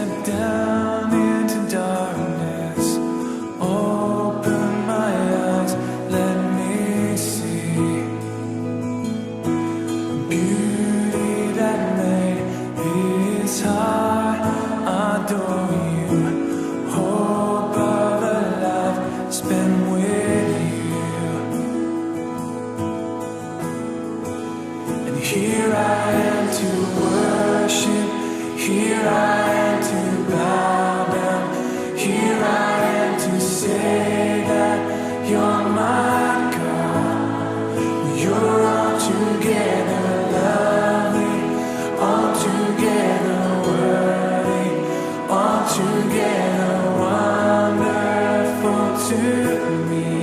step down into darkness. Open my eyes, let me see beauty that made this heart adore you. Hope of a life spent with you. And here I am to worship. Here I am to bow down. Here I am to say that you're my God. You're altogether lovely, altogether worthy, altogether wonderful to me.